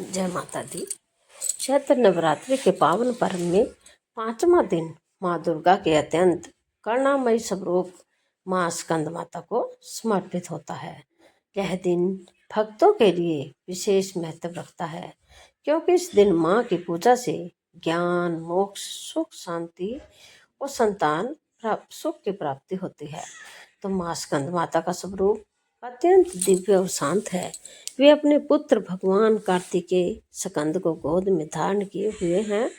जय माता दी। चैत्र नवरात्रि के पावन पर्व में पांचवा दिन माँ दुर्गा के अत्यंत करुणामयी स्वरूप माँ स्कंद माता को समर्पित होता है। यह दिन भक्तों के लिए विशेष महत्व रखता है, क्योंकि इस दिन माँ की पूजा से ज्ञान, मोक्ष, सुख, शांति और संतान सुख की प्राप्ति होती है। तो माँ स्कंद माता का स्वरूप अत्यंत दिव्य और शांत है। वे अपने पुत्र भगवान कार्तिकेय स्कंद को गोद में धारण किए हुए हैं,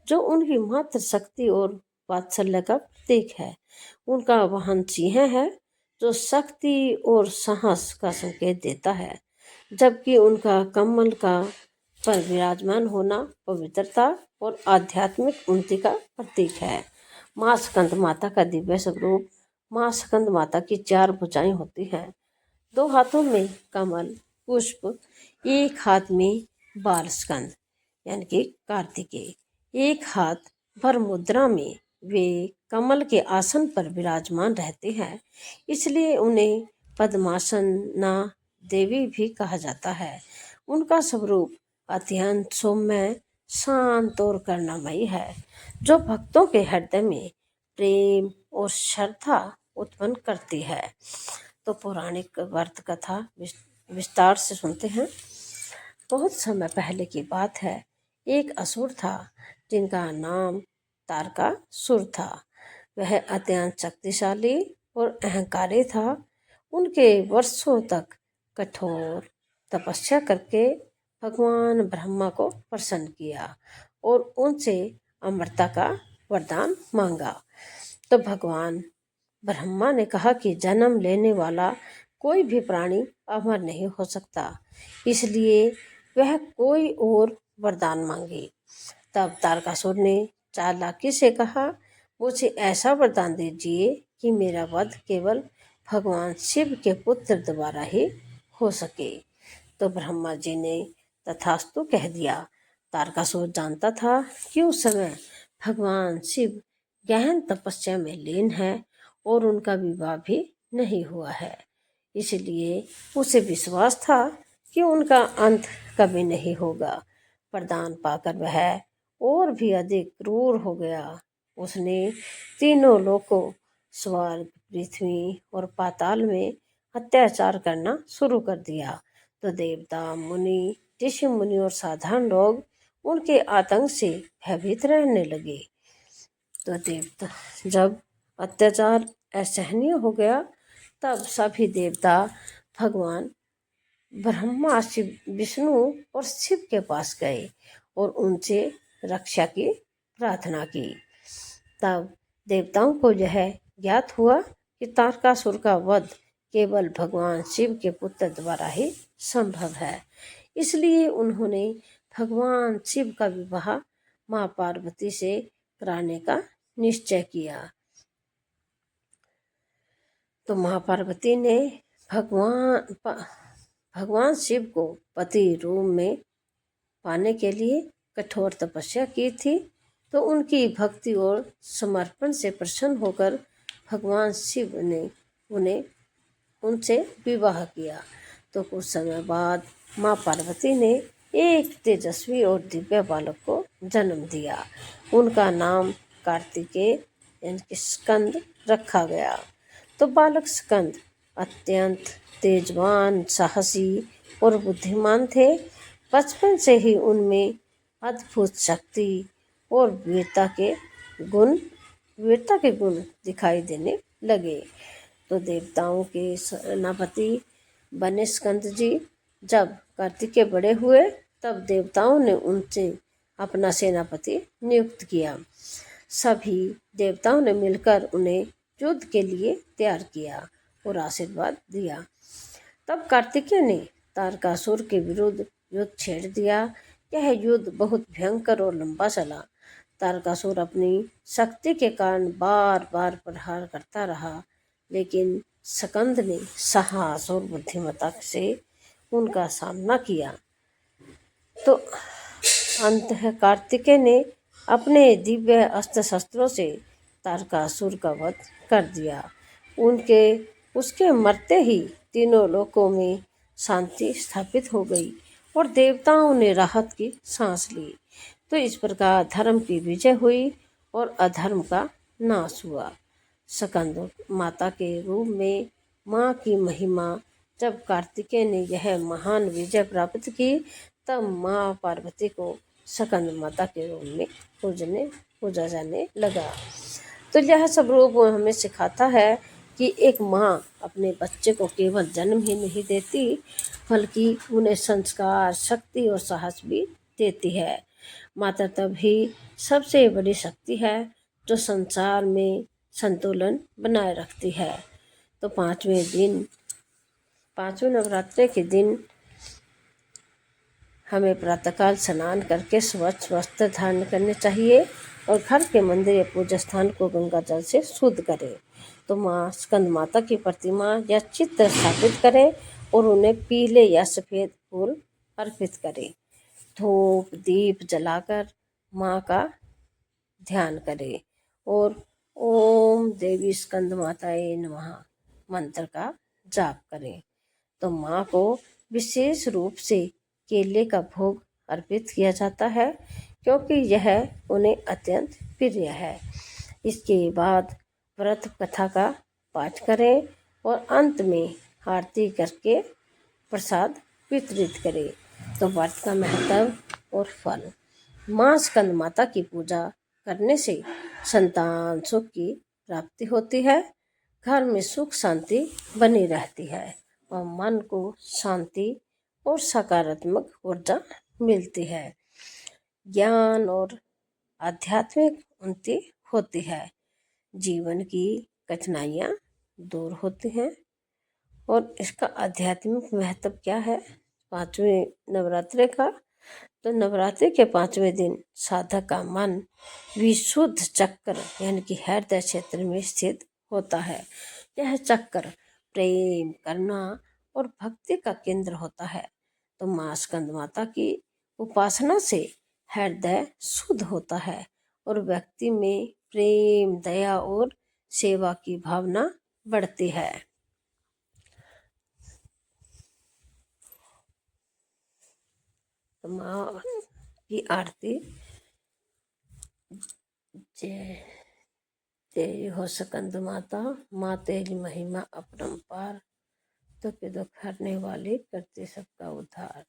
जो उनकी मात्र शक्ति और वात्सल्य का प्रतीक है। उनका वाहन सिंह है, जो शक्ति और साहस का संकेत देता है, जबकि उनका कमल का पर विराजमान होना पवित्रता और आध्यात्मिक उन्नति का प्रतीक है। माँ स्कंद माता का दिव्य स्वरूप। माँ स्कंद माता की 4 भुजाएं होती हैं। 2 हाथों में कमल पुष्प, एक हाथ में बाल स्कंद यानी कि कार्तिकेय, एक हाथ भर मुद्रा में वे कमल के आसन पर विराजमान रहते हैं, इसलिए उन्हें पद्मासना देवी भी कहा जाता है। उनका स्वरूप अत्यंत सौम्य, शांत और करुणामयी है, जो भक्तों के हृदय में प्रेम और श्रद्धा उत्पन्न करती है। तो पौराणिक व्रत कथा विस्तार से सुनते हैं। बहुत समय पहले की बात है, एक असुर था जिनका नाम तारकासुर था। वह अत्यंत शक्तिशाली और अहंकारी था। उनके वर्षों तक कठोर तपस्या करके भगवान ब्रह्मा को प्रसन्न किया और उनसे अमरता का वरदान मांगा। तो भगवान ब्रह्मा ने कहा कि जन्म लेने वाला कोई भी प्राणी अमर नहीं हो सकता, इसलिए वह कोई और वरदान मांगे। तब तारकासुर ने चालाकी से कहा, मुझे ऐसा वरदान दीजिए कि मेरा वध केवल भगवान शिव के पुत्र द्वारा ही हो सके। तो ब्रह्मा जी ने तथास्तु कह दिया। तारकासुर जानता था कि उस समय भगवान शिव गहन तपस्या में लीन है और उनका विवाह भी नहीं हुआ है, इसलिए उसे विश्वास था कि उनका अंत कभी नहीं होगा। वरदान पाकर वह और भी अधिक क्रूर हो गया। उसने तीनों लोकों स्वर्ग, पृथ्वी और पाताल में अत्याचार करना शुरू कर दिया। तो देवता, मुनि, ऋषि मुनि और साधारण लोग उनके आतंक से भयभीत रहने लगे। तो देवता जब अत्याचार असहनीय हो गया, तब सभी देवता भगवान ब्रह्मा, शिव, विष्णु और शिव के पास गए और उनसे रक्षा की प्रार्थना की। तब देवताओं को यह ज्ञात हुआ कि तारकासुर का वध केवल भगवान शिव के पुत्र द्वारा ही संभव है, इसलिए उन्होंने भगवान शिव का विवाह माँ पार्वती से कराने का निश्चय किया। तो माँ पार्वती ने भगवान शिव को पति रूप में पाने के लिए कठोर तपस्या की थी। तो उनकी भक्ति और समर्पण से प्रसन्न होकर भगवान शिव ने उनसे विवाह किया। तो कुछ समय बाद माँ पार्वती ने एक तेजस्वी और दिव्य बालक को जन्म दिया। उनका नाम कार्तिकेय यानी स्कंद रखा गया। तो बालक स्कंद अत्यंत तेजवान, साहसी और बुद्धिमान थे। बचपन से ही उनमें अद्भुत शक्ति और वीरता के गुण दिखाई देने लगे। तो देवताओं के सेनापति बने स्कंद जी जब कार्तिकेय बड़े हुए, तब देवताओं ने उनसे अपना सेनापति नियुक्त किया। सभी देवताओं ने मिलकर उन्हें युद्ध के लिए तैयार किया और आशीर्वाद दिया। तब कार्तिकेय ने तारकासुर के विरुद्ध युद्ध छेड़ दिया। यह युद्ध बहुत भयंकर और लंबा चला। तारकासुर अपनी शक्ति के कारण बार बार प्रहार करता रहा, लेकिन स्कंद ने साहस और बुद्धिमत्ता से उनका सामना किया। तो अंततः कार्तिकेय ने अपने दिव्य अस्त्र शस्त्रों से तारकासुर का वध कर दिया। उसके मरते ही तीनों लोकों में शांति स्थापित हो गई और देवताओं ने राहत की सांस ली। तो इस प्रकार धर्म की विजय हुई और अधर्म का नाश हुआ। स्कंद माता के रूप में माँ की महिमा। जब कार्तिकेय ने यह महान विजय प्राप्त की, तब माँ पार्वती को स्कंद माता के रूप में पूजा जाने लगा। तो यह सब रूप हमें सिखाता है कि एक माँ अपने बच्चे को केवल जन्म ही नहीं देती, बल्कि उन्हें संस्कार, शक्ति और साहस भी देती है। माता तभी सबसे बड़ी शक्ति है जो संसार में संतुलन बनाए रखती है। तो पांचवें नवरात्रे के दिन हमें प्रातःकाल स्नान करके स्वच्छ वस्त्र धारण करने चाहिए और घर के मंदिर या पूजा स्थान को गंगा जल से शुद्ध करें। तो माँ स्कंद माता की प्रतिमा या चित्र स्थापित करें और उन्हें पीले या सफ़ेद फूल अर्पित करें। धूप दीप जलाकर माँ का ध्यान करें और ओम देवी स्कंद माताए नमः मंत्र का जाप करें। तो माँ को विशेष रूप से केले का भोग अर्पित किया जाता है, क्योंकि यह उन्हें अत्यंत प्रिय है। इसके बाद व्रत कथा का पाठ करें और अंत में आरती करके प्रसाद वितरित करें। तो व्रत का महत्व और फल। माँ स्कंद माता की पूजा करने से संतान सुख की प्राप्ति होती है, घर में सुख शांति बनी रहती है और मन को शांति और सकारात्मक ऊर्जा मिलती है। ज्ञान और आध्यात्मिक उन्नति होती है। जीवन की कठिनाइयाँ दूर होती हैं। और इसका आध्यात्मिक महत्व क्या है पांचवें नवरात्रे का? तो नवरात्रि के पांचवें दिन साधक का मन विशुद्ध चक्र यानी कि हृदय क्षेत्र में स्थित होता है। यह चक्र प्रेम, करुणा और भक्ति का केंद्र होता है। तो माँ स्कंद माता की उपासना से हृदय शुद्ध होता है और व्यक्ति में प्रेम, दया और सेवा की भावना बढ़ती है। तो माँ की आरती। जय जय हो स्कंद माता, माँ तेरी महिमा अपरंपार, दुख दुख हरने वाली करती सबका उद्धार।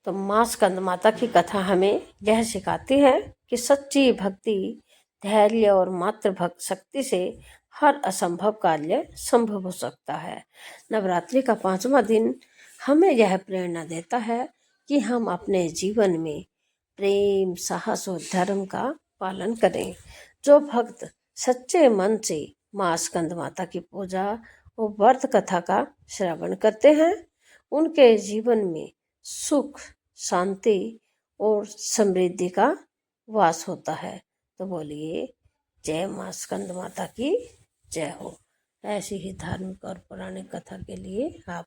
तो माँ स्कंद माता की कथा हमें यह सिखाती है कि सच्ची भक्ति, धैर्य और मातृभक्त शक्ति से हर असंभव कार्य संभव हो सकता है। नवरात्रि का पांचवा दिन हमें यह प्रेरणा देता है कि हम अपने जीवन में प्रेम, साहस और धर्म का पालन करें। जो भक्त सच्चे मन से माँ स्कंद माता की पूजा और व्रत कथा का श्रवण करते हैं, उनके जीवन में सुख, शांति और समृद्धि का वास होता है। तो बोलिए जय माँ स्कंद माता की जय हो। ऐसी ही धार्मिक और पौराणिक कथा के लिए आप